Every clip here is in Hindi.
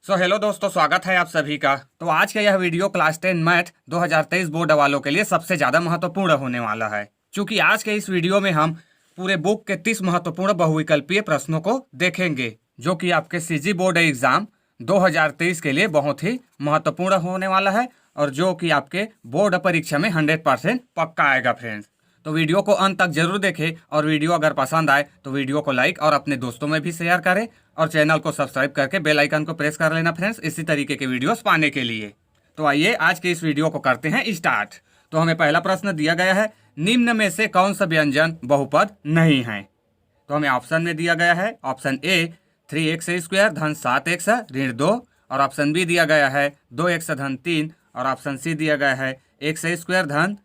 हेलो दोस्तों, स्वागत है आप सभी का। तो आज का यह वीडियो क्लास 10 मैथ 2023 बोर्ड वालों के लिए सबसे ज़्यादा महत्वपूर्ण होने वाला है, क्योंकि आज के इस वीडियो में हम पूरे बुक के 30 महत्वपूर्ण बहुविकल्पीय प्रश्नों को देखेंगे, जो कि आपके सीजी बोर्ड एग्जाम 2023 के लिए बहुत ही महत्वपूर्ण होने वाला है और जो कि आपके बोर्ड परीक्षा में 100% पक्का आएगा फ्रेंड्स। तो वीडियो को अंत तक जरूर देखें और वीडियो अगर पसंद आए तो वीडियो को लाइक और अपने दोस्तों में भी शेयर करें और चैनल को सब्सक्राइब करके बेल आइकन को प्रेस कर लेना फ्रेंड्स, इसी तरीके के वीडियोस पाने के लिए। तो आइए आज के इस वीडियो को करते हैं स्टार्ट। तो हमें पहला प्रश्न दिया गया है, निम्न में से कौन सा व्यंजन बहुपद नहीं है। तो हमें ऑप्शन में दिया गया है ऑप्शन ए 3x² धन 7x ऋण 2, और ऑप्शन बी दिया गया है 2x धन 3, और ऑप्शन सी दिया गया है x² धन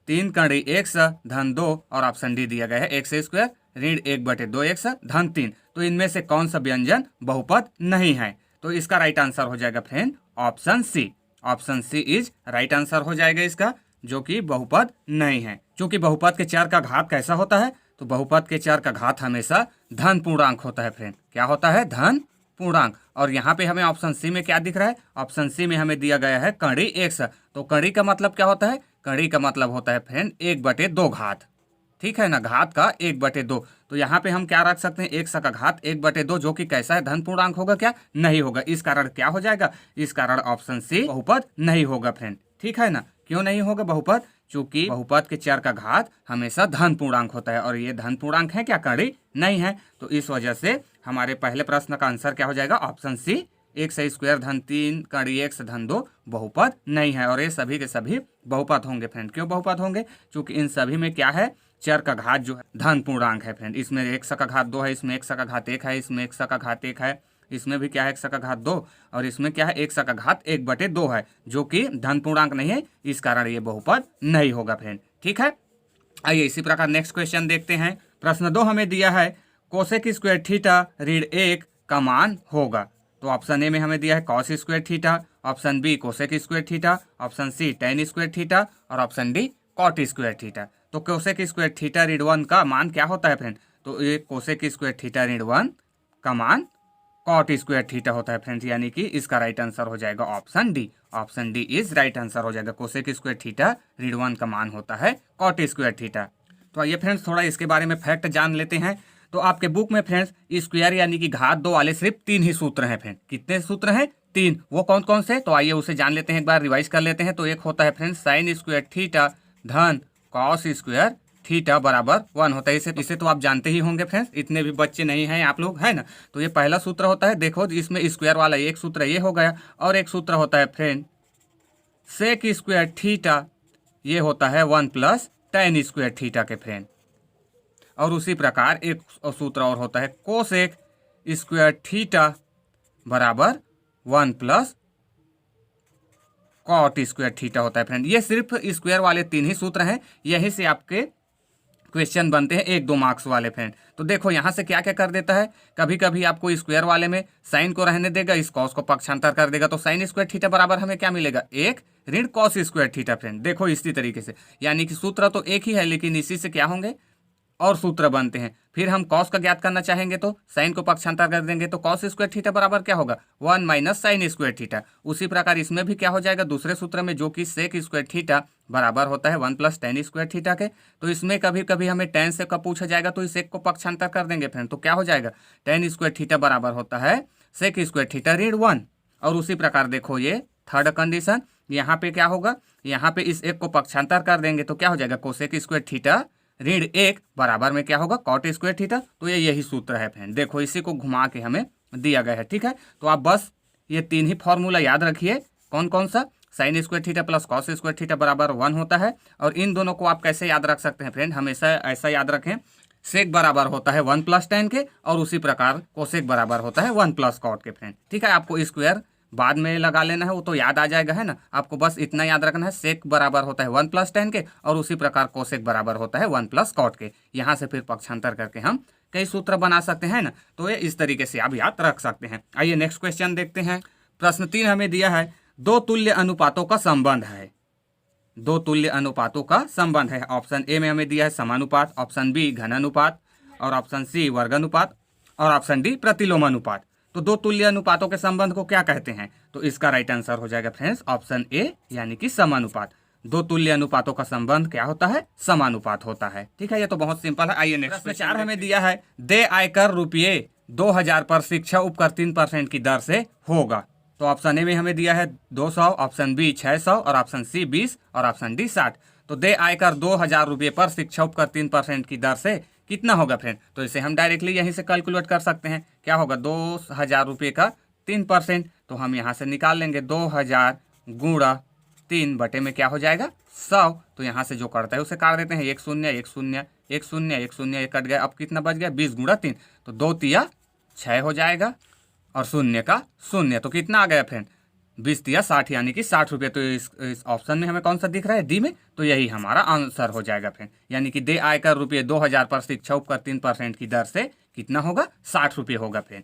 3 कड़ी x धन 2, और ऑप्शन डी दिया गया है x² ऋण 1/2x धन 3। तो इनमें से कौन सा व्यंजन बहुपद नहीं है। तो इसका राइट आंसर हो जाएगा friend option C. Option C is right answer हो जाएगा इसका, जो कि बहुपद नहीं है। क्योंकि बहुपद के चर का घात कैसा होता है, तो बहुपद के चर का घात हमेशा धन पूर्णांक होता है फ्रेंड। क्या होता है? धन पूर्णांक। और यहाँ पे हमें ऑप्शन सी में क्या दिख रहा है? ऑप्शन सी में हमें दिया गया है कड़ी x। तो कड़ी का मतलब क्या होता है? कड़ी का मतलब होता है फ्रेंड 1/2 घात। ठीक है ना, घात का 1/2। तो यहाँ पे हम क्या रख सकते हैं? x का घात 1/2, जो कि कैसा है? धन पूर्णांक होगा क्या? नहीं होगा। इस कारण क्या हो जाएगा? इस कारण ऑप्शन सी बहुपद नहीं होगा फ्रेंड। ठीक है ना, क्यों नहीं होगा बहुपद? चूंकि बहुपद के चर का घात हमेशा धन पूर्णांक होता है और ये धन पूर्णांक है क्या? कड़ी नहीं है। तो इस वजह से हमारे पहले प्रश्न का आंसर क्या हो जाएगा? ऑप्शन सी x² धन 3 कड़ी x धन 2 बहुपद नहीं है। और ये सभी के सभी बहुपद होंगे फ्रेंड। क्यों बहुपद होंगे? क्योंकि इन सभी में क्या है? चर का घात जो है धन पूर्णांक है फ्रेंड। इसमें x का घात 2 है, इसमें x का घात 1 है, इसमें x का घात 1 है, इसमें भी क्या है? x का घात 2, और इसमें क्या है? x का घात 1/2 है, जो कि धन पूर्णांक नहीं है। इस कारण ये बहुपद नहीं होगा फ्रेंड। ठीक है, आइए इसी प्रकार नेक्स्ट क्वेश्चन देखते हैं। प्रश्न 2 हमें दिया है कोसेक स्क्वायर थीटा ऋण 1 का मान होगा। तो ऑप्शन ए में हमें दिया है cos square theta, option B cosec square theta, option C tan square theta, और option D cot square theta. तो कोसेक स्क्वायर थीटा ऋण 1 का मान क्या होता है फ्रेंड? तो ये कोसेक स्क्वायर थीटा ऋण 1 का मान कॉट स्क्वायर थीटा होता है फ्रेंड्स, यानी कि इसका राइट आंसर हो जाएगा option D. Option D is right answer हो जाएगा। कोसेक स्क्वायर थीटा ऋण 1 का मान होता है कॉट स्क्वायर थीटा। तो आइए फ्रेंड्स थोड़ा इसके बारे में फैक्ट जान लेते हैं। तो आपके बुक में फ्रेंड्स स्क्वायर यानी कि घात 2 वाले सिर्फ 3 ही सूत्र हैं फ्रेंड। कितने सूत्र हैं? 3। वो कौन कौन से? तो आइए उसे जान लेते हैं, एक बार रिवाइज कर लेते हैं। तो एक होता है फ्रेंड्स साइन स्क्वायर थीटा धन कॉस स्क्वायर थीटा बराबर 1 होता है। इसे तो आप जानते ही होंगे फ्रेंड्स, इतने भी बच्चे नहीं हैं आप लोग, है ना। तो ये पहला सूत्र होता है। देखो इसमें स्क्वायर वाला एक सूत्र ये हो गया, और एक सूत्र होता है फ्रेंड सेक स्क्वायर थीटा, ये होता है 1 प्लस टेन स्क्वायर थीटा के फ्रेंड। और उसी प्रकार एक सूत्र और होता है कोसेक स्क्वायर थीटा बराबर 1 प्लस कॉट स्क्वायर थीटा होता है फ्रेंड। ये सिर्फ स्क्वायर वाले 3 ही सूत्र हैं, यही से आपके क्वेश्चन बनते हैं 1-2 मार्क्स वाले फ्रेंड। तो देखो यहाँ से क्या क्या कर देता है, कभी कभी आपको स्क्वायर वाले में साइन को रहने देगा, इस कॉस को पक्षांतर कर देगा। तो साइन स्क्वायर थीटा बराबर हमें क्या मिलेगा? 1 ऋण कॉस स्क्वायर थीटा फ्रेंड। देखो इसी तरीके से, यानी कि सूत्र तो एक ही है, लेकिन इसी से क्या होंगे और सूत्र बनते हैं। फिर हम कॉस का ज्ञात करना चाहेंगे तो साइन को पक्षांतर कर देंगे, तो कॉस स्क्वायर थीटा बराबर क्या होगा? 1 माइनस साइन स्क्वायर थीटा। उसी प्रकार इसमें भी क्या हो जाएगा दूसरे सूत्र में, जो कि सेक स्क्वायर थीटा बराबर होता है 1 प्लस टेन स्क्वायर थीटा के। तो इसमें कभी कभी हमें टेन से कब पूछा जाएगा, तो इस सेक को पक्षांतर कर देंगे फ्रेंड। तो क्या हो जाएगा? टेन स्क्वायर थीटा बराबर होता है सेक स्क्वायर थीटा ऋण 1। और उसी प्रकार देखो ये थर्ड कंडीशन, यहाँ पे क्या होगा? यहाँ पे इस एक को पक्षांतर कर देंगे, तो क्या हो जाएगा? कोसेक स्क्वायर थीटा ऋण 1 बराबर में क्या होगा? Cot square theta. तो ये यही सूत्र है फ्रेंड। देखो इसी को घुमा के हमें दिया गया है। ठीक है, तो आप बस ये 3 ही फॉर्मूला याद रखिए। कौन कौन सा? Sine square theta plus cos square theta बराबर 1 होता है। और इन दोनों को आप कैसे याद रख सकते हैं फ्रेंड? हमेशा ऐसा याद रखें, सेक बराबर होता है 1 प्लस टेन के, और उसी प्रकार कोसेक बराबर होता है 1 प्लस कॉट के फ्रेंड। ठीक है, आपको स्क्वायर बाद में लगा लेना है, वो तो याद आ जाएगा, है ना। आपको बस इतना याद रखना है, सेक बराबर होता है 1 प्लस टेन के, और उसी प्रकार कोसेक बराबर होता है 1 प्लस कॉट के। यहाँ से फिर पक्षांतर करके हम कई सूत्र बना सकते हैं ना। तो ये इस तरीके से आप याद रख सकते हैं। आइए नेक्स्ट क्वेश्चन देखते हैं। प्रश्न 3 हमें दिया है 2 तुल्य अनुपातों का संबंध है। 2 तुल्य अनुपातों का संबंध है। ऑप्शन ए में हमें दिया है समानुपात, ऑप्शन बी घनानुपात, और ऑप्शन सी वर्गानुपात, और ऑप्शन डी प्रतिलोम अनुपात। तो दो तुल्य अनुपातों के संबंध को क्या कहते हैं? तो इसका राइट आंसर हो जाएगा फ्रेंड्स ऑप्शन ए, यानी कि समानुपात। दो तुल्य अनुपातों का संबंध क्या होता है? समानुपात होता है। ठीक है, ये तो बहुत सिंपल है। आइए नेक्स्ट प्रश्न 4 हमें दिया है, दे आयकर रुपये 2000 पर शिक्षा उपकर 3% की दर से होगा। तो ऑप्शन ए में हमें दिया है 200, ऑप्शन बी 600 और ऑप्शन सी 20 और ऑप्शन डी 60। तो दे आयकर 2000 रुपये पर शिक्षा उपकर 3% की दर से कितना होगा फ्रेंड? तो इसे हम डायरेक्टली यहीं से कैलकुलेट कर सकते हैं। क्या होगा? 2000 रुपये का 3%, तो हम यहाँ से निकाल लेंगे 2000 गुणा 3 बटे में क्या हो जाएगा? 100। तो यहाँ से जो करता है उसे काट देते हैं, 1 0 1 0 1 0 1 0 1 कट गया। अब कितना बच गया? 20 गुणा 3, तो 2 तिया 6 हो जाएगा और शून्य का शून्य, तो कितना आ गया फ्रेंड? 20 तिया 60, यानी कि 60 रुपये। तो इस ऑप्शन में हमें कौन सा दिख रहा है? डी में। तो यही हमारा आंसर हो जाएगा फ्रेंड, यानी कि दे आयकर रुपये 2000 पर शिक्षा उपकर 3% की दर से कितना होगा? 60 रुपये होगा फ्रेंड।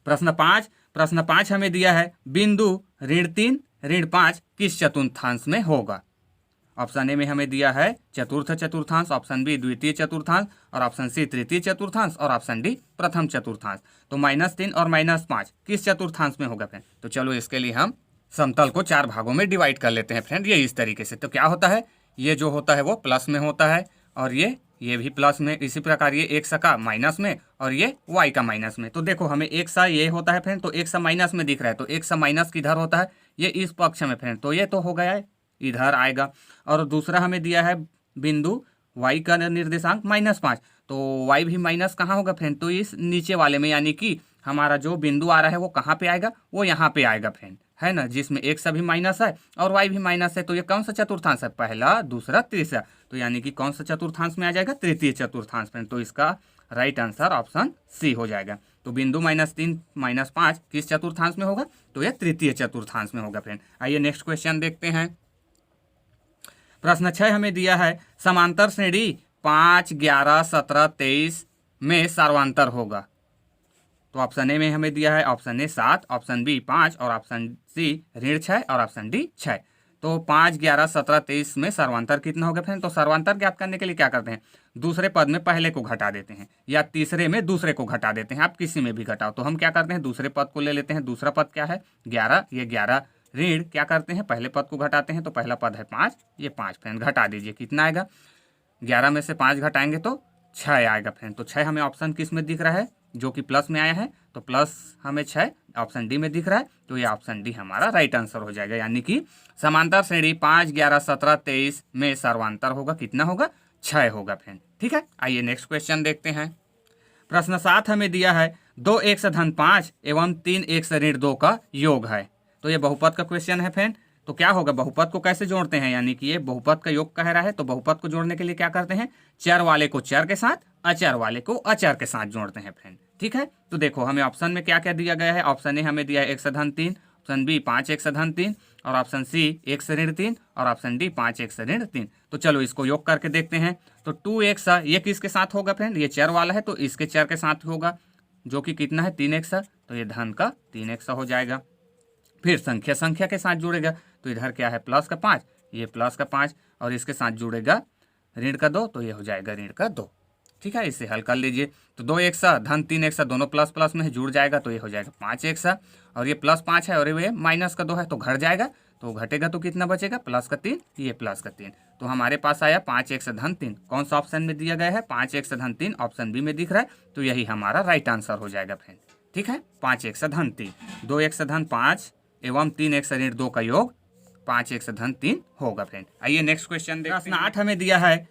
प्रश्न 5 हमें दिया है, बिंदु ऋण 5 किस चतुर्थांश में होगा? ऑप्शन ए में हमें दिया है चतुर्थ चतुर्थांश, ऑप्शन बी द्वितीय चतुर्थांश और ऑप्शन सी तृतीय चतुर्थांश और ऑप्शन डी प्रथम चतुर्थांश। तो -3 और -5 किस चतुर्थांश में होगा फ्रेंड? तो चलो इसके लिए हम समतल को 4 भागों में डिवाइड कर लेते हैं फ्रेंड, ये इस तरीके से। तो क्या होता है? ये जो होता है वो प्लस में होता है और ये भी प्लस में। इसी प्रकार ये x का माइनस में और ये y का माइनस में। तो देखो हमें x ये होता है फ्रेंड, तो x माइनस में दिख रहा है, तो x माइनस किधर होता है? ये इस पक्ष में फ्रेंड, तो ये तो हो गया है, इधर आएगा। और दूसरा हमें दिया है बिंदु y का निर्देशांक -5, तो y भी माइनस कहाँ होगा फ्रेंड? तो इस नीचे वाले में, यानी कि हमारा जो बिंदु आ रहा है वो कहाँ पे आएगा? वो यहाँ पे आएगा फ्रेंड, है ना, जिसमें x अभी माइनस है और y भी माइनस है। तो ये कौन सा चतुर्थांश है? पहला, दूसरा, तीसरा। तो यानी कि कौन सा चतुर्थांश में आ जाएगा? तृतीय चतुर्थांश फ्रेंड। तो इसका राइट आंसर ऑप्शन सी हो जाएगा। तो बिंदु -3 -5 किस चतुर्थांश में होगा? तो यह तृतीय चतुर्थांश में होगा फ्रेंड। आइए नेक्स्ट क्वेश्चन देखते हैं। प्रश्न 6 हमें दिया है, समांतर श्रेणी 5, 11, 17, 23 में सर्वांतर होगा। तो ऑप्शन ए में हमें दिया है ऑप्शन ए 7, ऑप्शन बी 5 और ऑप्शन सी ऋण 6 और ऑप्शन डी 6। तो 5, 11, 17, 23 में सर्वांतर कितना होगा फ्रेंड? तो सर्वांतर ज्ञात करने के लिए क्या करते हैं? दूसरे पद में पहले को घटा देते हैं या तीसरे में दूसरे को घटा देते हैं, आप किसी में भी घटाओ। तो हम क्या करते हैं? दूसरे पद को ले लेते हैं। दूसरा पद क्या है? 11। ये 11 ऋण क्या करते हैं? पहले पद को घटाते हैं, तो पहला पद है 5, ये 5 फ्रेंड घटा दीजिए, कितना आएगा? 11 में से 5 घटाएंगे तो 6 आएगा फ्रेंड। तो 6 हमें ऑप्शन किस में दिख रहा है? जो कि प्लस में आया है, तो प्लस हमें 6 ऑप्शन डी में दिख रहा है। तो ये ऑप्शन डी हमारा राइट आंसर हो जाएगा, यानी कि समांतर श्रेणी 5, 11, 17, 23 में सर्वांतर होगा कितना होगा? 6 होगा फ्रेंड। ठीक है, आइए नेक्स्ट क्वेश्चन देखते हैं। प्रश्न 7 हमें दिया है, 2x धन 5 एवं 3x ऋण 2 का योग है। तो ये बहुपद का क्वेश्चन है फ्रेंड। तो क्या होगा? बहुपद को कैसे जोड़ते हैं? यानी कि ये बहुपद का योग कह रहा है, तो बहुपद को जोड़ने के लिए क्या करते हैं? चर वाले को चर के साथ, अचर वाले को अचर के साथ जोड़ते हैं फ्रेंड। ठीक है, तो देखो हमें ऑप्शन में क्या क्या दिया गया है। ऑप्शन ए हमें दिया है x धन 3, ऑप्शन बी 5x धन 3 और ऑप्शन सी x ऋण 3 और ऑप्शन डी 5x ऋण 3। तो चलो इसको योग करके देखते हैं। तो 2x ये किसके साथ होगा फ्रेंड? ये चर वाला है, तो इसके चर के साथ होगा, जो कि कितना है? 3x। तो ये धन का 3x हो जाएगा। फिर संख्या के साथ जुड़ेगा, तो इधर क्या है? प्लस का 5, ये प्लस का 5 और इसके साथ जुड़ेगा ऋण का 2, तो ये हो जाएगा ऋण का 2। ठीक है, इसे हल कर लीजिए। तो 2x धन 3x दोनों प्लस प्लस में जुड़ जाएगा, तो ये हो जाएगा 5x और ये प्लस 5 है और ये माइनस का 2 है, तो घट जाएगा। तो घटेगा तो कितना बचेगा? प्लस का 3, ये प्लस का 3। तो हमारे पास आया 5x धन 3। कौन सा ऑप्शन में दिया गया है? 5x धन 3 ऑप्शन बी में दिख रहा है, तो यही हमारा राइट आंसर हो जाएगा फ्रेंड। ठीक है, 5x धन 3, 2x धन 5 एवं 3x ऋण 2 का योग 5x धन 3 होगा फ्रेंड। आइए नेक्स्ट क्वेश्चन देखते हैं। प्रश्न 8 हमें दिया है,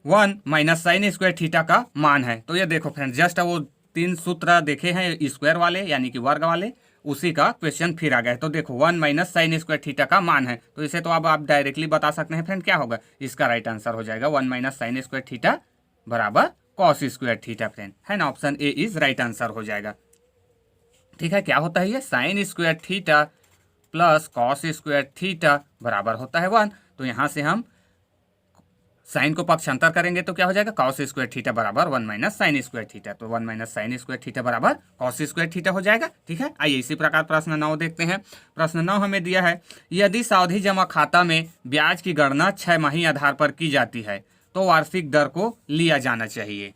1 माइनस साइन स्क्वायर थीटा का मान है। तो ये देखो फ्रेंड, जस्ट वो 3 सूत्र देखे हैं स्क्वायर वाले, यानी कि वर्ग वाले, उसी का क्वेश्चन फिर आ गया है। तो देखो 1 माइनस साइन स्क्वायर थीटा का मान है, तो इसे तो अब आप डायरेक्टली बता सकते हैं फ्रेंड, क्या होगा? इसका राइट आंसर हो जाएगा 1 माइनस साइन स्क्वायर थीटा बराबर कॉस स्क्वायर थीटा फ्रेंड, है ना। Option A is right answer हो जाएगा। ठीक है, क्या होता है ये? Sine square theta plus cos square theta बराबर होता है 1। तो यहाँ से हम साइन को पक्षांतर करेंगे तो क्या हो जाएगा? कॉस स्क्वायर थीटा बराबर 1 माइनस साइन स्क्वायर थीटा। तो 1 माइनस साइन स्क्वायर थीटा बराबर कॉस स्क्वायर थीटा हो जाएगा। ठीक है, आइए इसी प्रकार प्रश्न 9 देखते हैं। प्रश्न 9 हमें दिया है, यदि सावधि जमा खाता में ब्याज की गणना 6 माही आधार पर की जाती है तो वार्षिक दर को लिया जाना चाहिए।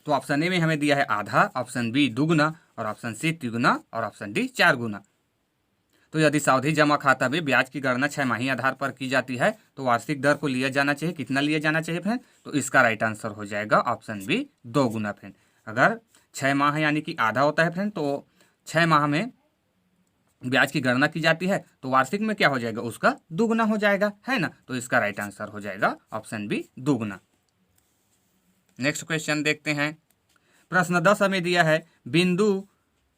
तो ऑप्शन ए में हमें दिया है आधा, ऑप्शन बी दुगुना और ऑप्शन सी तिगुना और ऑप्शन डी 4 गुना। तो यदि सावधि जमा खाता में ब्याज की गणना 6 माही आधार पर की जाती है तो वार्षिक दर को लिया जाना चाहिए, कितना लिया जाना चाहिए फ्रेंड? तो इसका राइट आंसर हो जाएगा ऑप्शन बी 2 गुना फ्रेंड। अगर 6 माह यानी कि आधा होता है फ्रेंड, तो 6 माह में ब्याज की गणना की जाती है तो वार्षिक में क्या हो जाएगा? उसका दुगुना हो जाएगा, है ना। तो इसका राइट आंसर हो जाएगा ऑप्शन बी दुगुना। नेक्स्ट क्वेश्चन देखते हैं। प्रश्न 10 हमें दिया है बिंदु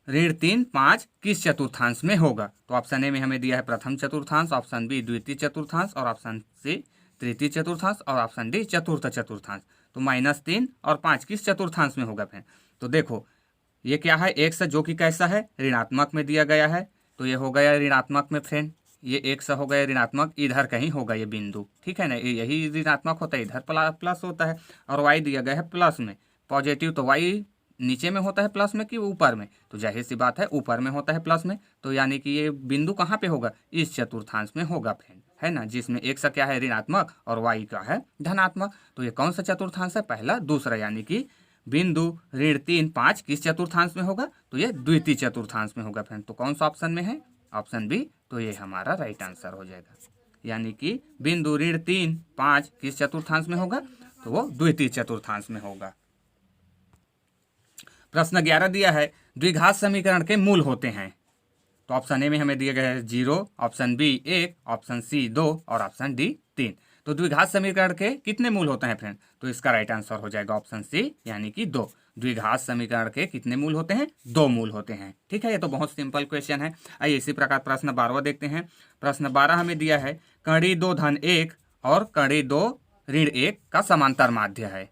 ऋण 3, 5 किस चतुर्थांश में होगा? तो ऑप्शन ए में हमें दिया है प्रथम चतुर्थांश, ऑप्शन बी द्वितीय चतुर्थांश और ऑप्शन सी तृतीय चतुर्थांश और ऑप्शन डी चतुर्थ चतुर्थांश। तो -3 और 5 किस चतुर्थांश में होगा फ्रेंड? तो देखो ये क्या है, एक्स जो कि कैसा है, ऋणात्मक में दिया गया है, तो ये हो गया ऋणात्मक में फ्रेंड। ये एक्स हो गया ऋणात्मक, इधर कहीं होगा ये बिंदु, ठीक है ना, यही ऋणात्मक होता है, इधर प्लस होता है। और वाई दिया गया है प्लस में, पॉजिटिव, तो वाई नीचे में होता है प्लस में कि ऊपर में? तो जाहिर सी बात है ऊपर में होता है प्लस में। तो यानी कि ये बिंदु कहाँ पे होगा? इस चतुर्थांश में होगा फ्रेंड, है ना, जिसमें एक्स क्या है ऋणात्मक और वाई का है धनात्मक। तो ये कौन सा चतुर्थांश है? पहला, दूसरा, यानी कि बिंदु ऋण 3, 5 किस चतुर्थांश में होगा? तो ये द्वितीय चतुर्थांश में होगा फ्रेंड। तो कौन सा ऑप्शन में है? Option B. तो ये हमारा राइट आंसर हो जाएगा, यानी कि बिंदु ऋण 3, 5 किस चतुर्थांश में होगा? तो वो द्वितीय चतुर्थांश में होगा। प्रश्न 11 दिया है द्विघात समीकरण के मूल होते हैं। तो ऑप्शन ए में हमें दिया गया है 0, ऑप्शन बी 1, ऑप्शन सी 2 और ऑप्शन डी 3। तो द्विघात समीकरण के कितने मूल होते हैं फ्रेंड? तो इसका राइट आंसर हो जाएगा ऑप्शन सी, यानी कि 2। द्विघात समीकरण के कितने मूल होते हैं? 2 मूल होते हैं, ठीक है। ये तो बहुत सिंपल क्वेश्चन है। आइए इसी प्रकार प्रश्न 12वां देखते हैं। प्रश्न 12 हमें दिया है कड़ी 2 धन 1 और कड़ी 2 ऋण 1 का समांतर माध्य है।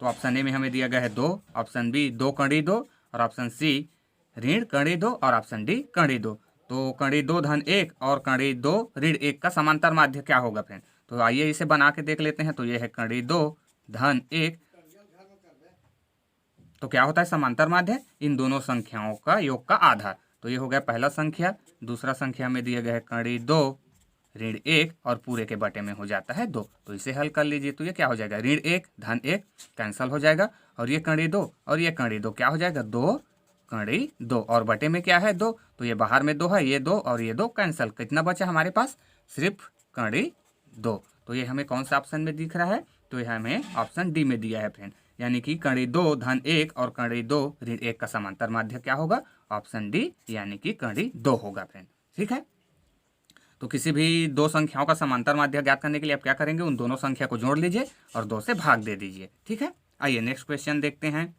तो ऑप्शन ए में हमें दिया गया है 2, ऑप्शन बी 2 कड़ी 2 और ऑप्शन सी ऋण कड़ी 2 और ऑप्शन डी कड़ी 2। तो कड़ी 2 धन 1 और कड़ी 2 ऋण 1 का समांतर माध्य क्या होगा फ्रेंड? तो आइए इसे बना के देख लेते हैं। तो ये है कड़ी 2 धन 1, तो क्या होता है समांतर माध्य? इन दोनों संख्याओं का योग का आधा। तो ये हो गया पहला संख्या। दूसरा संख्या में दिया गया है कड़ी 2 ऋण 1 और पूरे के बटे में हो जाता है 2। तो इसे हल कर लीजिए। तो ये क्या हो जाएगा? ऋण 1 धन 1 कैंसल हो जाएगा और ये कड़ी 2 और ये कड़ी 2 क्या हो जाएगा? 2 कड़ी 2 और बटे में क्या है? 2। तो ये बाहर में 2 है, ये 2 और ये 2 कैंसल। कितना बचा हमारे पास? सिर्फ कड़ी 2। तो ये हमें कौन सा ऑप्शन में दिख रहा है? तो ये हमें ऑप्शन डी में दिया है फ्रेंड, यानी कि कड़ी 2 धन 1 और कड़ी 2 ऋण 1 का समांतर माध्य क्या होगा? ऑप्शन डी, यानी कि कड़ी 2 होगा फ्रेंड, ठीक है। तो किसी भी दो संख्याओं का समांतर माध्य ज्ञात करने के लिए आप क्या करेंगे? उन दोनों संख्या को जोड़ लीजिए और 2 से भाग दे दीजिए, ठीक है। आइए नेक्स्ट क्वेश्चन देखते हैं।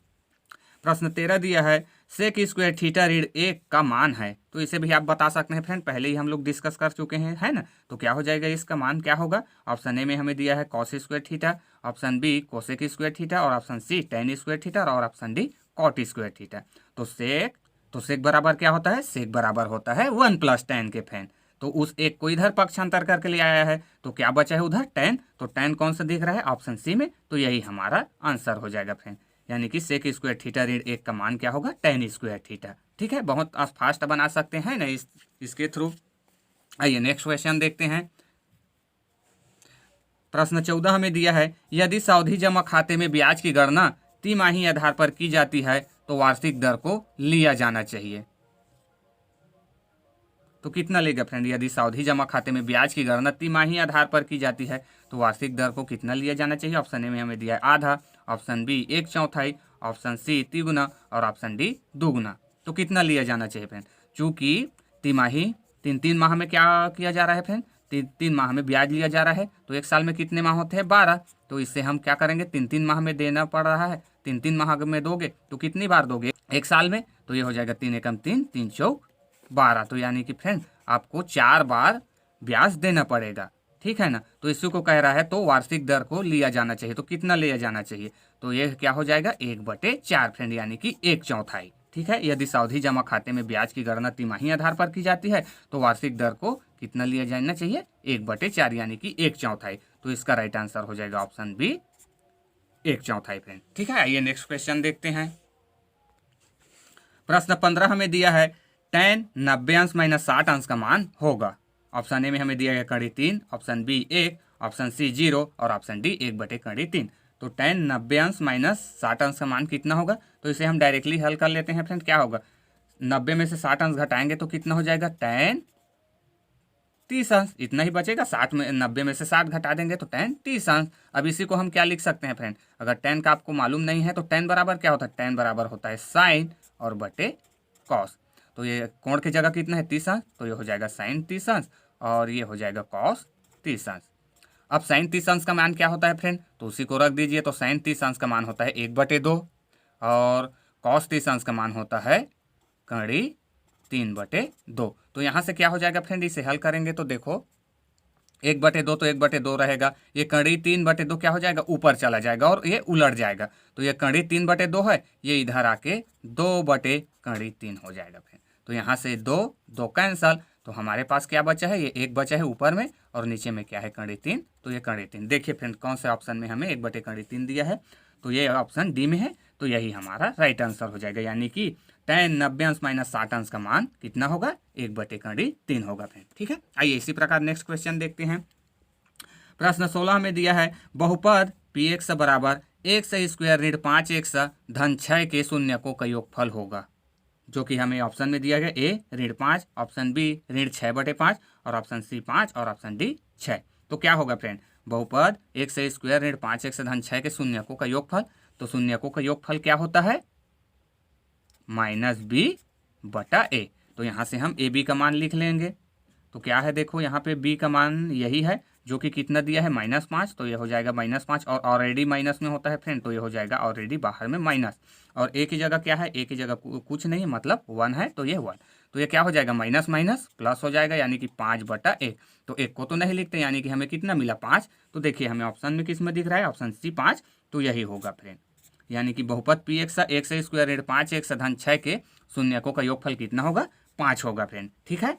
प्रश्न 13 दिया है सेक स्क्वायर थीटा ऋण 1 का मान है। तो इसे भी आप बता सकते हैं फ्रेंड, पहले ही हम लोग डिस्कस कर चुके हैं, है ना। तो क्या हो जाएगा? इसका मान क्या होगा? ऑप्शन ए में हमें दिया है cos square theta, option B cosec square theta और option C tan square theta और option D cot square theta. तो सेक बराबर क्या होता है? सेक बराबर होता है 1 + tan के फ्रेंड। तो उस एक को इधर पक्षांतर करके ले आया है, तो क्या बचा है उधर? tan। तो tan कौन सा दिख रहा है? ऑप्शन सी में। तो यही हमारा आंसर हो जाएगा फ्रेंड, यानी कि सेक स्क्वायर थीटा ऋण 1 का मान क्या होगा? tan स्क्वायर थीटा, ठीक है। बहुत फास्ट बना सकते हैं ना इसके थ्रू। आइए नेक्स्ट क्वेश्चन देखते हैं। प्रश्न 14 हमें दिया है यदि सावधि जमा खाते में ब्याज की गणना तिमाही आधार पर की जाती है तो वार्षिक दर को लिया जाना चाहिए। तो कितना लेगा फ्रेंड? यदि सावधि जमा खाते में ब्याज की गणना तिमाही आधार पर की जाती है तो वार्षिक दर को कितना लिया जाना चाहिए? ऑप्शन ए में हमें दिया है आधा, ऑप्शन बी 1/4, ऑप्शन सी तिगुना और ऑप्शन डी दुगुना। तो कितना लिया जाना चाहिए फ्रेंड? चूंकि तिमाही 3 माह में क्या किया जा रहा है फ्रेंड? 3 माह में ब्याज लिया जा रहा है। तो एक साल में कितने माह होते हैं? 12। तो इससे हम क्या करेंगे? 3 माह में देना पड़ रहा है। 3 माह में दोगे तो कितनी बार दोगे एक साल में? तो ये हो जाएगा 3 एकम 3, 3 चौक 12। तो यानी कि फ्रेंड आपको 4 बार ब्याज देना पड़ेगा, ठीक है ना। तो इसी को कह रहा है तो वार्षिक दर को लिया जाना चाहिए। तो कितना लिया जाना चाहिए? तो ये क्या हो जाएगा? 1/4 फ्रेंड, यानी कि 1/4, ठीक है। यदि सावधि जमा खाते में ब्याज की गणना तिमाही आधार पर की जाती है तो वार्षिक दर को कितना लिया जाना चाहिए? 1/4, यानी कि 1/4। तो इसका राइट आंसर हो जाएगा ऑप्शन बी 1/4 फ्रेंड, ठीक है। आइए नेक्स्ट क्वेश्चन देखते हैं। प्रश्न 15 हमें दिया है tan 90° - 60° का मान होगा। ऑप्शन ए में हमें दिया गया कड़ी 3, ऑप्शन बी 1, ऑप्शन सी 0 और ऑप्शन डी 1/3। तो tan 90 अंश माइनस 60 अंश का मान कितना होगा, तो इसे हम डायरेक्टली हल कर लेते हैं फ्रेंड। क्या होगा, 90 में से 60 अंश घटाएंगे तो कितना हो जाएगा, tan 30 अंश, इतना ही बचेगा। 90 में से 60 घटा देंगे तो tan 30 अंश। अब इसी को हम क्या लिख सकते हैं फ्रेंड, अगर tan का आपको मालूम नहीं है तो tan बराबर क्या होता है, tan बराबर होता है साइन और बटे कॉस। तो ये कोण की जगह कितना है 30 अंश, तो ये हो जाएगा साइन 30 अंश और ये हो जाएगा कॉस 30 अंश। अब साइन 30 अंश का मान क्या होता है फ्रेंड, तो उसी को रख दीजिए। तो साइन 30 अंश का मान होता है 1/2 और कॉस 30 अंश का मान होता है कड़ी 3/2। तो यहाँ से क्या हो जाएगा फ्रेंड, इसे हल करेंगे तो देखो 1/2 तो 1/2 रहेगा, ये कड़ी 3/2 क्या हो जाएगा, ऊपर चला जाएगा और ये उलट जाएगा। तो ये कड़ी 3/2 है, ये इधर आके 2/3 हो जाएगा फ्रेंड। तो यहाँ से 2 कैंसल, तो हमारे पास क्या बचा है, ये 1 बचा है ऊपर में और नीचे में क्या है कड़ी 3। तो ये कड़ी 3, देखिए फ्रेंड कौन से ऑप्शन में हमें 1/3 दिया है, तो ये ऑप्शन डी में है। तो यही हमारा राइट आंसर हो जाएगा, यानी कि tan 90 अंश माइनस 60 अंश का मान कितना होगा, 1/3 होगा फ्रेंड। ठीक है, आइए इसी प्रकार नेक्स्ट क्वेश्चन देखते हैं। प्रश्न 16 में दिया है बहुपद px बराबर x स्क्वायर ऋण 5x धन 6 के शून्यकों का योगफल होगा, जो कि हमें ऑप्शन में दिया गया ए ऋण 5, ऑप्शन बी ऋण 6/5 और ऑप्शन सी 5 और ऑप्शन डी 6। तो क्या होगा फ्रेंड, बहुपद x स्क्वायर ऋण 5x धन 6 के शून्यकों का योगफल, तो शून्यकों का योगफल क्या होता है, -b/a। तो यहाँ से हम ए बी का मान लिख लेंगे। तो क्या है, देखो यहाँ पे b का मान यही है जो कि कितना दिया है -5, तो ये हो जाएगा -5 और ऑलरेडी माइनस में होता है फ्रेंड, तो ये हो जाएगा ऑलरेडी बाहर में माइनस। और ए की जगह क्या है, ए की जगह कुछ नहीं मतलब 1 है, तो ये 1। तो ये क्या हो जाएगा, माइनस माइनस प्लस हो जाएगा, यानी कि 5/1। तो 1 को तो नहीं लिखते, यानी कि हमें कितना मिला 5। तो देखिए हमें ऑप्शन में किस में दिख रहा है, ऑप्शन सी 5। तो यही होगा फ्रेंड, यानी कि बहुपद px x स्क्वायर ऋण 5x धन 6 के शून्यकों का योगफल कितना होगा, 5 होगा फ्रेंड। ठीक है,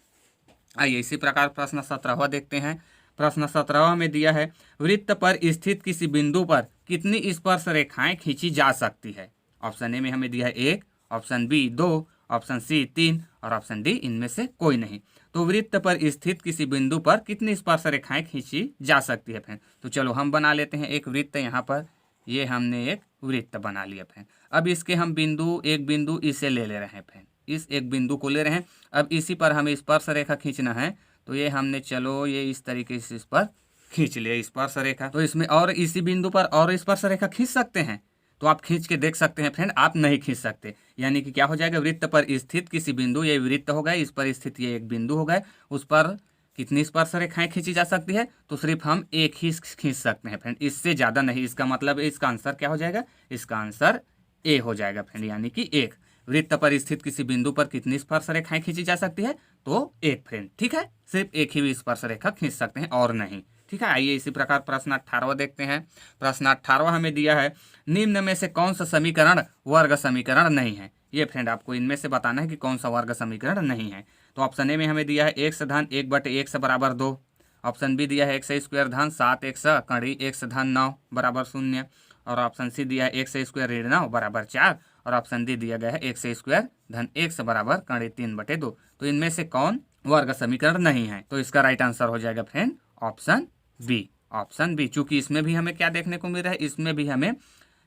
आइए इसी प्रकार प्रश्न 17वां देखते हैं। प्रश्न 17वां में दिया है वृत्त पर स्थित किसी बिंदु पर कितनी स्पर्श रेखाएं खींची जा सकती है। ऑप्शन ए में हमें दिया है 1, ऑप्शन बी 2, ऑप्शन सी 3 और ऑप्शन डी इनमें से कोई नहीं। तो वृत्त पर स्थित किसी बिंदु पर कितनी स्पर्श रेखाएं खींची जा सकती है फ्रेंड। तो चलो हम बना लेते हैं एक वृत्त, यहाँ पर ये हमने एक वृत्त बना लिया फ्रेंड। अब इसके हम एक बिंदु इसे ले रहे हैं फ्रेंड, इस एक बिंदु को ले रहे हैं। अब इसी पर हमें स्पर्श रेखा खींचना है, तो ये हमने चलो ये इस तरीके से इस पर खींच लिया स्पर्श रेखा। तो इसमें और इसी बिंदु पर और स्पर्श रेखा खींच सकते हैं, तो आप खींच के देख सकते हैं फ्रेंड, आप नहीं खींच सकते। यानी कि क्या हो जाएगा, वृत्त पर स्थित किसी बिंदु, ये वृत्त हो गया, इस पर स्थित ये एक बिंदु हो गया, उस पर कितनी स्पर्श रेखाएं खींची जा सकती है, तो सिर्फ हम एक ही खींच सकते हैं फ्रेंड, इससे ज़्यादा नहीं। इसका मतलब इसका आंसर क्या हो जाएगा, इसका आंसर ए हो जाएगा फ्रेंड, यानी कि 1। वृत्त पर स्थित किसी बिंदु पर कितनी स्पर्श रेखाएं खींची जा सकती है, तो 1 फ्रेंड। ठीक है, सिर्फ एक ही स्पर्श रेखा खींच सकते हैं और नहीं। ठीक है, आइए इसी प्रकार प्रश्न 18वां देखते हैं। प्रश्न 18वां हमें दिया है निम्न में से कौन सा समीकरण वर्ग समीकरण नहीं है। ये फ्रेंड आपको इनमें से बताना है कि कौन सा वर्ग समीकरण नहीं है। तो ऑप्शन ए में हमें दिया है x धन 1/x बराबर 2, ऑप्शन बी दिया है x स्क्वायर धन 7x कड़ी x धन 9 बराबर 0 और ऑप्शन सी दिया है x स्क्वायर ऋण 9 बराबर 4 और ऑप्शन डी दिया गया है x स्क्वायर धन x बराबर कड़ी 3/2। तो इनमें से कौन वर्ग समीकरण नहीं है, तो इसका राइट आंसर हो जाएगा friend option B. Option B, चूंकि इसमें भी हमें क्या देखने को मिल रहा है, इसमें भी हमें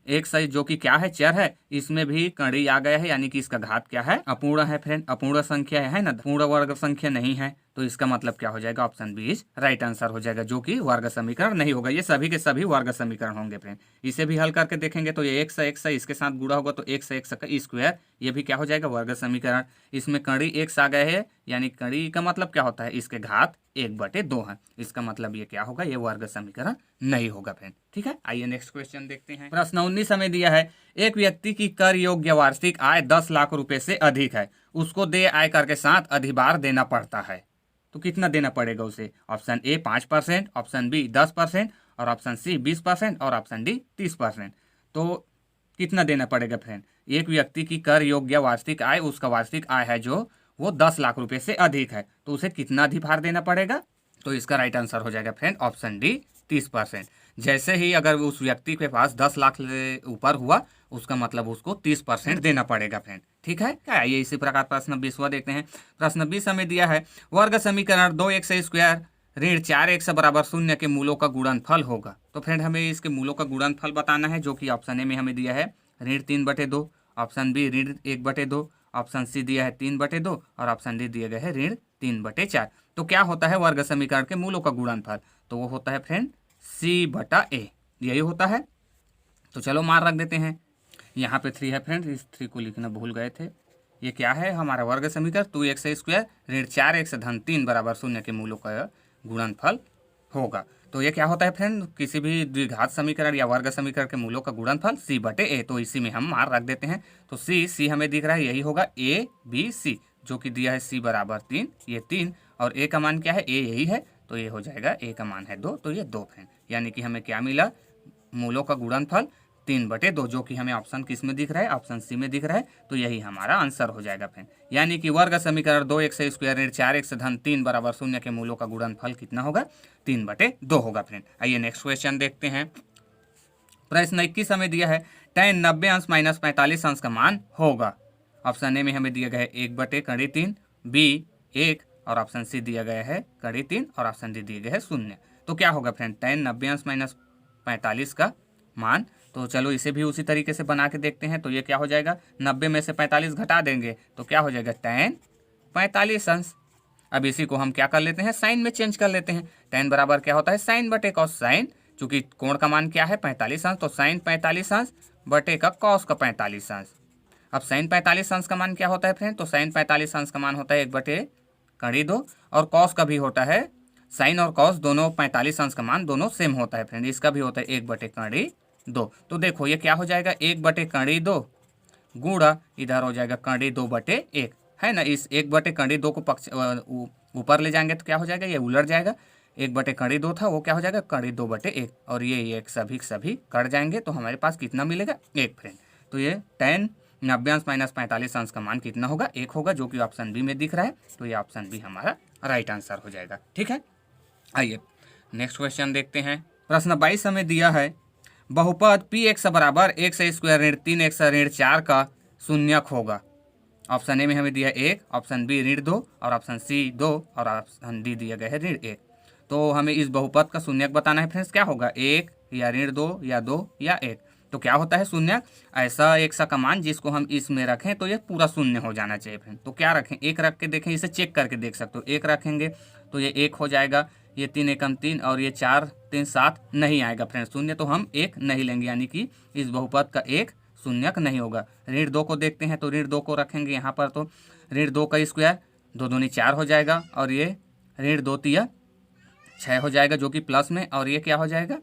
एक सही जो कि क्या है चर है, इसमें भी कड़ी आ गया है, यानी कि इसका घात क्या है, अपूर्ण है फ्रेंड, अपूर्ण संख्या है ना, पूर्ण वर्ग संख्या नहीं है। तो इसका मतलब क्या हो जाएगा, option B is right answer हो जाएगा, जो कि वर्ग समीकरण नहीं होगा। ये सभी के सभी वर्ग समीकरण होंगे फ्रेंड। इसे भी हल करके देखेंगे तो ये x इसके साथ गुणा होगा तो x का स्क्वायर, ये भी क्या हो जाएगा वर्ग समीकरण। इसमें कड़ी x आ गए है, यानी कड़ी का मतलब क्या होता है, इसके घात 1/2 है। इसका मतलब ये क्या होगा, ये वर्ग समीकरण नहीं होगा फ्रेंड। ठीक है, आइए नेक्स्ट क्वेश्चन देखते हैं। प्रश्न 19 हमें दिया है एक व्यक्ति की कर योग्य वार्षिक आय 10 लाख रुपए से अधिक है, उसको देय आयकर के साथ अधिभार देना पड़ता है, तो कितना देना पड़ेगा उसे। ऑप्शन ए 5%, ऑप्शन बी 10% और ऑप्शन सी 20% और ऑप्शन डी 30%। तो कितना देना पड़ेगा फ्रेंड, एक व्यक्ति की कर योग्य वार्षिक आय, उसका वार्षिक आय है जो वो 10 लाख रुपए से अधिक है, तो उसे कितना अधिभार देना पड़ेगा। तो इसका राइट आंसर हो जाएगा फ्रेंड ऑप्शन डी 30%। जैसे ही अगर उस व्यक्ति के पास 10 लाख ऊपर हुआ, उसका मतलब उसको 30% देना पड़ेगा फ्रेंड। ठीक है, क्या आइए इसी प्रकार प्रश्न 20वां देखते हैं। प्रश्न 20 हमें दिया है वर्ग समीकरण 2x स्क्वायर ऋण 4x बराबर 0 के मूलों का गुणनफल होगा। तो फ्रेंड हमें इसके मूलों का गुणनफल बताना है, जो कि ऑप्शन ए में हमें दिया है ऋण 3/2, ऑप्शन बी ऋण 1/2, ऑप्शन सी दिया है 3/2 और ऑप्शन डी दिया गया है ऋण 3/4। तो क्या होता है वर्ग समीकरण के मूलों का गुणनफल? तो वो होता है फ्रेंड C/A, यही होता है। तो चलो मान रख देते हैं। यहाँ पे 3 है फ्रेंड, इस 3 को लिखना भूल गए थे। ये क्या है हमारा वर्ग समीकरण 2x² ऋण 4x धन 3 बराबर 0 के मूलों का गुणनफल होगा। तो ये क्या होता है फ्रेंड, किसी भी द्विघात समीकरण या वर्ग समीकरण के मूलों का गुणनफल C/A। तो इसी में हम मार रख देते हैं। तो C हमें दिख रहा है, यही होगा ABC, जो कि दिया है C बराबर 3, ये 3 और A का मान क्या है, A यही है, तो ये हो जाएगा A का मान है 2, तो ये 2 फ्रेंड। यानी कि हमें क्या मिला, मूलों का गुणनफल 3/2, जो कि हमें ऑप्शन किस में दिख रहा है, ऑप्शन सी में दिख रहा है। तो यही हमारा आंसर हो जाएगा फ्रेंड। यानी कि वर्ग समीकरण 2x² ऋण 4x धन 3 बराबर 0 के मूलों का गुणनफल कितना होगा, 3/2 होगा फ्रेंड। आइए नेक्स्ट क्वेश्चन देखते हैं। प्रश्न 21 हमें दिया है tan 90 माइनस 45 का मान होगा। ऑप्शन ए में हमें दिया गया है 1/3, बी 1 और ऑप्शन सी दिया गया है 3 और ऑप्शन डी दिया गया है 0। तो क्या होगा फ्रेंड tan 90 माइनस 45 का मान? तो चलो इसे भी उसी तरीके से बना के देखते हैं। तो ये क्या हो जाएगा, 90 में से 45 घटा देंगे तो क्या हो जाएगा tan 45। अब इसी को हम क्या कर लेते हैं, साइन में चेंज कर लेते हैं। tan बराबर क्या होता है, साइन बटे कॉस। साइन चूंकि कोण का मान क्या है 45 तो साइन 45 बटे का कॉस का 45। अब साइन 45 का मान क्या होता है फ्रेंड, तो साइन 45 का मान होता है 1/2 और कॉस का भी होता है, साइन और कॉस दोनों 45 का मान दोनों सेम होता है फ्रेंड। इसका भी होता है 1/2। तो देखो ये क्या हो जाएगा, 1/2 गुणा इधर हो जाएगा 2/1 है ना। इस 1/2 को पक्ष ऊपर ले जाएंगे तो क्या हो जाएगा, ये उलट जाएगा। 1/2 था वो क्या हो जाएगा 2/1 और ये सभी कट जाएंगे तो हमारे पास कितना मिलेगा, 1 फ्रेंड। तो ये tan 90 माइनस 45 का मान कितना होगा, 1 होगा, जो कि ऑप्शन बी में दिख रहा है। तो ये ऑप्शन बी हमारा राइट आंसर हो जाएगा। ठीक है, आइए नेक्स्ट क्वेश्चन देखते हैं। प्रश्न 22 हमें दिया है बहुपद px बराबर x² ऋण 3x ऋण 4 का शून्यक होगा। ऑप्शन ए में हमें दिया है 1, ऑप्शन बी ऋण 2 और ऑप्शन सी 2 और ऑप्शन डी दिया गया है ऋण 1। तो हमें इस बहुपद का शून्यक बताना है फ्रेंड्स। क्या होगा, 1 या ऋण 2 या 2 या 1। तो क्या होता है शून्यक, ऐसा एक सा का मान जिसको हम इसमें रखें तो ये पूरा शून्य हो जाना चाहिए फ्रेंड। तो क्या रखें, 1 रख के देखें, इसे चेक करके देख सकते हो। 1 रखेंगे तो ये 1 हो जाएगा, ये 3 एकम 3 और ये 4 3 7 नहीं आएगा फ्रेंड शून्य, तो हम 1 नहीं लेंगे, यानी कि इस बहुपद का 1 शून्यक नहीं होगा। ऋण 2 को देखते हैं तो ऋण 2 को रखेंगे यहाँ पर, तो ऋण 2 का स्क्वायर 2 दूनी 4 हो जाएगा और ये ऋण 2 तिया 6 हो जाएगा, जो कि प्लस में, और ये क्या हो जाएगा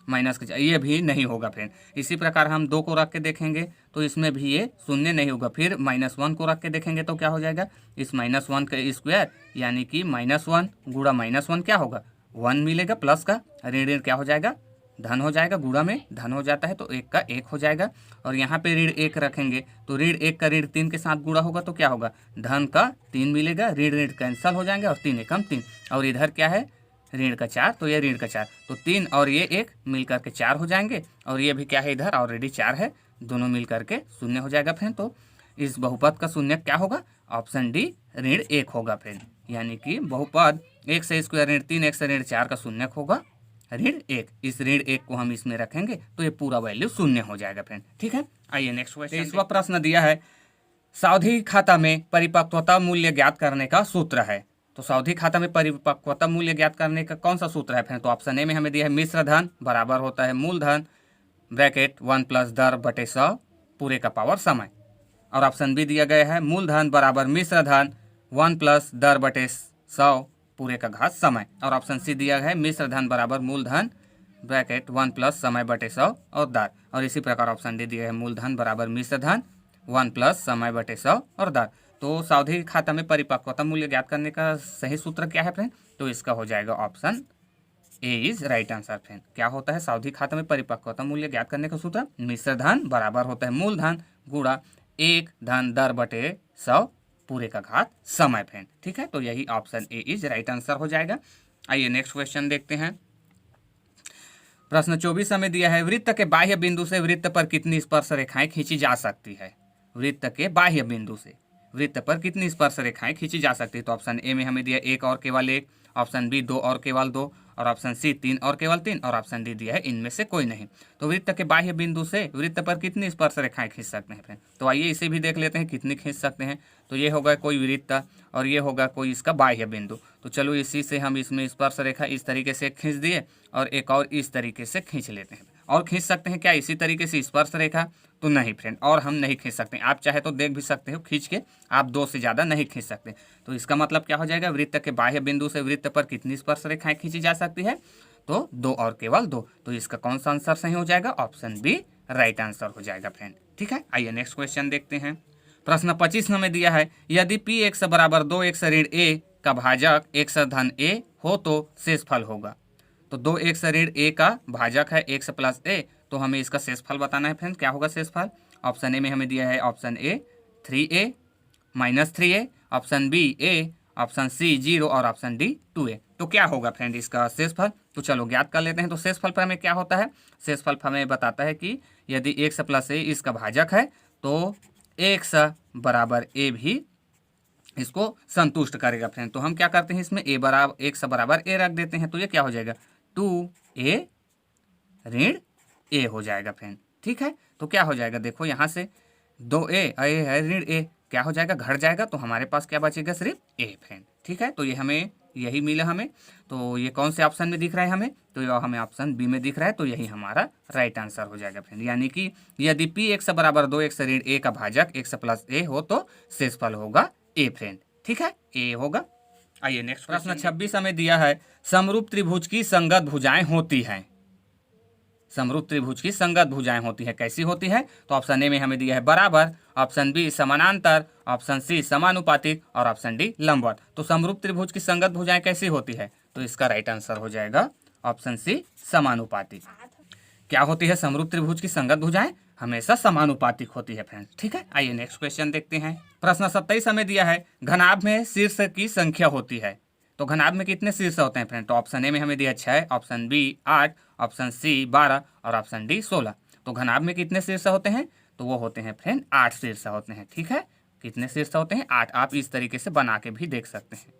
माइनस का, ये भी नहीं होगा फ्रेंड। इसी प्रकार हम 2 को रख के देखेंगे तो इसमें भी ये शून्य नहीं होगा। फिर -1 को रख के देखेंगे तो क्या हो जाएगा, इस -1 का स्क्वायर यानी कि -1 गुणा -1 क्या होगा 1 मिलेगा, प्लस का ऋण क्या हो जाएगा धन हो जाएगा, गुणा में धन हो जाता है तो 1 का 1 हो जाएगा। और यहाँ पे ऋण 1 रखेंगे तो ऋण 1 का ऋण 3 के साथ गुणा होगा तो क्या होगा, धन का 3 मिलेगा, ऋण कैंसल हो जाएंगे और 3 एकम 3 और इधर क्या है ऋण का 4, तो ये ऋण का 4, तो 3 और ये 1 मिल करके 4 हो जाएंगे और ये भी क्या है इधर ऑलरेडी 4 है, दोनों मिल करके शून्य हो जाएगा फ्रेंड। तो इस बहुपद का शून्य क्या होगा, ऑप्शन डी ऋण 1 होगा फ्रेंड। यानी कि बहुपद x² ऋण 3x ऋण 4 का शून्य होगा ऋण 1। इस ऋण 1 को हम इसमें रखेंगे तो ये पूरा वैल्यू शून्य हो जाएगा फ्रेंड। ठीक है, आइए नेक्स्ट क्वेश्चन। इसका प्रश्न दिया है सावधि खाता में परिपक्वता मूल्य ज्ञात करने का सूत्र है। तो सावधि खाता में परिपक्वता मूल्य ज्ञात करने का कौन सा सूत्र है फ्रेंड, तो ऑप्शन ए में हमें दिया है मिश्र धन बराबर होता है मूलधन ब्रैकेट 1 प्लस दर बटे 100 पूरे का पावर समय, और ऑप्शन बी दिया गया है मूलधन बराबर मिश्र धन 1 प्लस दर बटे 100 पूरे का घात समय, और ऑप्शन सी दिया है मिश्र धन बराबर मूलधन ब्रैकेट 1 प्लस समय बटे 100 और दर, और इसी प्रकार ऑप्शन डी दिया है मूलधन बराबर मिश्र धन 1 प्लस समय बटे 100 और दर। तो सावधि खाता में परिपक्वता मूल्य ज्ञात करने का सही सूत्र क्या है फ्रेंड, तो इसका हो जाएगा option A is right answer friend. क्या होता है सावधि खाता में परिपक्वता मूल्य ज्ञात करने का सूत्र, मिश्र धन बराबर होता है मूलधन गुणा 1 धन दर बटे 100 पूरे का घात समय फ्रेंड। ठीक है, तो यही option A is right answer हो जाएगा। आइए नेक्स्ट क्वेश्चन देखते हैं। प्रश्न 24 हमें दिया है वृत्त के बाह्य बिंदु से वृत्त पर कितनी स्पर्श रेखाएं खींची जा सकती है। वृत्त के बाह्य बिंदु से वृत्त पर कितनी स्पर्श रेखाएं खींची जा सकती है। तो ऑप्शन ए में हमें दिया एक और केवल एक, ऑप्शन बी दो और केवल दो, और ऑप्शन सी तीन और केवल तीन, और ऑप्शन डी दिया है इनमें से कोई नहीं। तो वृत्त के बाह्य बिंदु से वृत्त पर कितनी स्पर्श रेखाएं खींच सकते हैं फ्रेंड। तो आइए इसे भी देख लेते हैं कितनी खींच सकते हैं। तो ये होगा कोई वृत्त और ये होगा कोई इसका बाह्य बिंदु। तो चलो इसी से हम इसमें स्पर्श रेखा इस तरीके से खींच दिए और एक और इस तरीके से खींच लेते हैं। और खींच सकते हैं क्या इसी तरीके से स्पर्श रेखा? तो नहीं फ्रेंड, और हम नहीं खींच सकते। आप चाहे तो देख भी सकते हो खींच के, आप दो से ज़्यादा नहीं खींच सकते। तो इसका मतलब क्या हो जाएगा, वृत्त के बाह्य बिंदु से वृत्त पर कितनी स्पर्श रेखाएं खींची जा सकती है? तो दो और केवल दो। तो इसका कौन सा आंसर सही हो जाएगा? ऑप्शन बी राइट आंसर हो जाएगा फ्रेंड। ठीक है, आइए नेक्स्ट क्वेश्चन देखते हैं। प्रश्न 25 हमें दिया है, यदि पी एक्स बराबर 2x ऋण ए का भाजक x धन ए हो तो शेषफल होगा। तो 2x ऋण ए का भाजक है x प्लस ए, तो हमें इसका शेषफल बताना है फ्रेंड। क्या होगा शेषफल? ऑप्शन ए में हमें दिया है option A 3a minus 3a, option B A, option C 0 और ऑप्शन डी 2a। तो क्या होगा फ्रेंड इसका शेषफल? तो चलो ज्ञात कर लेते हैं। तो शेषफल पर हमें क्या होता है? शेषफल हमें बताता है कि यदि x प्लस ए इसका भाजक है तो x बराबर ए भी इसको संतुष्ट करेगा फ्रेंड। तो हम क्या करते हैं इसमें ए बराबर x बराबर ए रख देते हैं। तो ये क्या हो जाएगा 2a ऋण ए हो जाएगा फ्रेंड। ठीक है, तो क्या हो जाएगा देखो यहाँ से 2a है ऋण ए, क्या हो जाएगा घट जाएगा। तो हमारे पास क्या बचेगा? सिर्फ ए फ्रेंड। ठीक है, तो ये हमें यही मिला हमें। तो ये कौन से ऑप्शन में दिख रहा है हमें? तो ये हमें ऑप्शन बी में दिख रहा है। तो यही हमारा राइट आंसर हो जाएगा फ्रेंड। यानी कि यदि पी एक्स बराबर 2x ऋण ए का भाजक x प्लस ए हो तो शेषफल होगा ए फ्रेंड। ठीक है, ए होगा। आइए नेक्स्ट प्रश्न 26 हमें दिया है, समरूप त्रिभुज की संगत भुजाएं होती हैं। समरूप त्रिभुज की संगत भुजाएं होती है, कैसी होती है? तो ऑप्शन ए में हमें दिया है बराबर, ऑप्शन बी समानांतर, ऑप्शन सी समानुपातिक और ऑप्शन डी लंबवत। तो समरूप त्रिभुज की संगत भुजाएं कैसी होती है? तो इसका राइट आंसर हो जाएगा ऑप्शन सी समानुपातिक। क्या होती है समरूप त्रिभुज की संगत भुजाएं? हमेशा समानुपातिक होती है फ्रेंड्स। ठीक है, आइए नेक्स्ट क्वेश्चन देखते हैं। प्रश्न 27 हमें दिया है, घनाभ में शीर्ष की संख्या होती है। तो घनाभ में कितने शीर्ष होते हैं फ्रेंड? तो ऑप्शन ए में हमें दिया 6, ऑप्शन बी 8, ऑप्शन सी 12 और ऑप्शन डी 16। तो घनाभ में कितने शीर्ष होते हैं? तो वो होते हैं फ्रेंड 8 शीर्ष होते हैं। ठीक है, कितने शीर्ष होते हैं? 8। आप इस तरीके से बना के भी देख सकते हैं।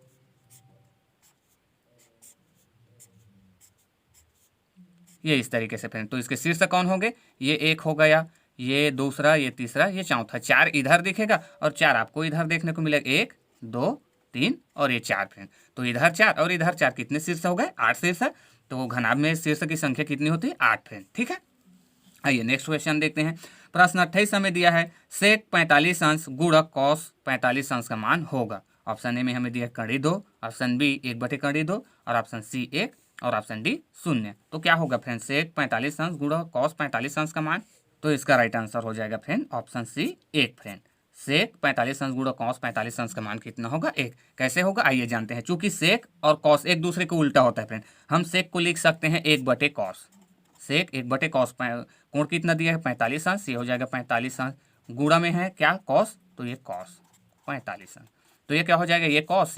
ये इस तरीके से फ्रेंड। तो इसके शीर्ष कौन होंगे? ये एक हो गया, ये दूसरा, ये तीसरा, ये चौथा। 4 इधर दिखेगा और 4 आपको इधर देखने को मिलेगा। 1 2 3 और ये 4 फ्रेंड। तो इधर 4 और इधर 4, कितने शीर्ष हो गए? 8 शीर्ष। तो घनाभ में शीर्ष की संख्या कितनी होती है? 8 फ्रेंड। ठीक है, आइए नेक्स्ट क्वेश्चन देखते हैं। प्रश्न 28 हमें दिया है, सेक 45 अंश गुणक कॉस 45 अंश का मान होगा। ऑप्शन ए में हमें दिया कड़ी 2, ऑप्शन बी 1/2 और ऑप्शन सी 1 और ऑप्शन डी 0। तो क्या होगा फ्रेंड सेक 45 अंश गुणक कॉस 45 अंश का मान? तो इसका राइट आंसर हो जाएगा फ्रेंड ऑप्शन सी 1 फ्रेंड। सेक 45 अंश गुणा कॉस 45 अंश का मान कितना होगा? 1। कैसे होगा आइए जानते हैं। चूंकि सेक और कॉस एक दूसरे को उल्टा होता है फ्रेंड, हम सेक को लिख सकते हैं 1/cos। सेक 1/cos, कोण कितना दिया है? 45 अंश। ये हो जाएगा 45 अंश, गुणा में है क्या? कॉस, तो ये कॉस 45 अंश। तो ये क्या हो जाएगा? ये कॉस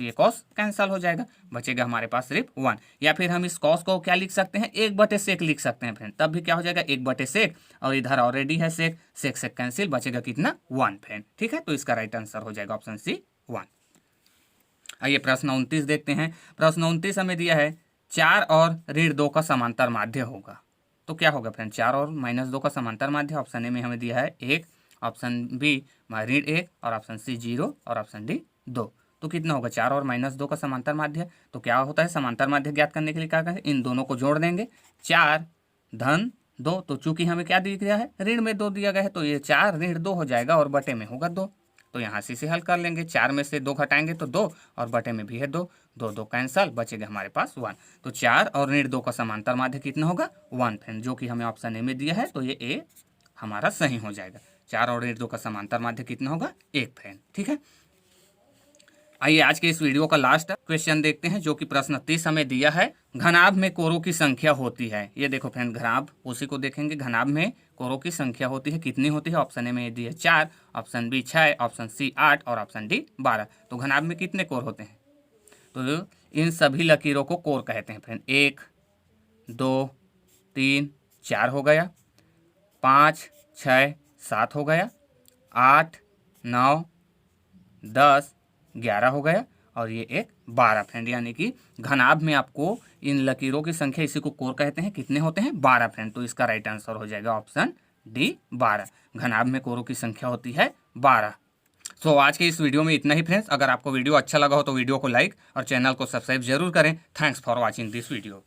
कैंसिल हो जाएगा, बचेगा हमारे पास सिर्फ 1। या फिर हम इस कॉस को क्या लिख सकते हैं? 1/sec लिख सकते हैं फ्रेंड। तब भी क्या हो जाएगा? 1/sec, और इधर ऑलरेडी है सेक, सेक से कैंसिल, बचेगा कितना? 1 फ्रेंड। ठीक है, तो इसका राइट आंसर हो जाएगा ऑप्शन सी 1। आइए प्रश्न 29 देखते हैं। प्रश्न 29 हमें दिया है, 4 और ऋण 2 का समांतर माध्य होगा। तो क्या होगा फ्रेंड? 4 और -2 का समांतर माध्य। ऑप्शन ए में हमें दिया है 1, ऑप्शन बी ऋण 1 और ऑप्शन सी 0 और ऑप्शन डी 2। तो कितना होगा? 4 और -2 का समांतर माध्य। तो क्या होता है समांतर माध्य ज्ञात करने के लिए क्या करें? इन दोनों को जोड़ देंगे। 4 धन 2, तो चूंकि हमें क्या दिया गया है? ऋण में 2 दिया गया है, तो ये 4 ऋण 2 हो जाएगा और बटे में होगा 2। तो यहाँ से इसे हल कर लेंगे। 4 में से 2 घटाएंगे तो 2 और बटे में भी है 2, 2 कैंसल, बचेगा हमारे पास 1। तो 4 और ऋण 2 का समांतर माध्य कितना होगा? 1 फ्रेंड, जो कि हमें ऑप्शन ए में दिया है। तो ये ए हमारा सही हो जाएगा। 4 और ऋण 2 का समांतर माध्य कितना होगा? 1 फ्रेंड। ठीक है, आइए आज के इस वीडियो का लास्ट क्वेश्चन देखते हैं, जो कि प्रश्न 30 हमें दिया है, घनाभ में कोरों की संख्या होती है। ये देखो फ्रेंड, घनाभ उसी को देखेंगे। घनाभ में कोरों की संख्या होती है, कितनी होती है? ऑप्शन ए में दी है 4, ऑप्शन बी 6, ऑप्शन सी 8 और ऑप्शन डी 12। तो घनाभ में कितने कोर होते हैं? तो इन सभी लकीरों को कोर कहते हैं फ्रेंड। 1 2 3 4 हो गया, 5 6 7 हो गया, 8 9 10, 11 हो गया और ये एक 12 फ्रेंड। यानी कि घनाभ में आपको इन लकीरों की संख्या, इसी को कोर कहते हैं, कितने होते हैं? 12 फ्रेंड। तो इसका राइट आंसर हो जाएगा ऑप्शन डी 12। घनाभ में कोरों की संख्या होती है 12। सो आज के इस वीडियो में इतना ही फ्रेंड्स। अगर आपको वीडियो अच्छा लगा हो तो वीडियो को लाइक और चैनल को सब्सक्राइब जरूर करें। Thanks for watching this video.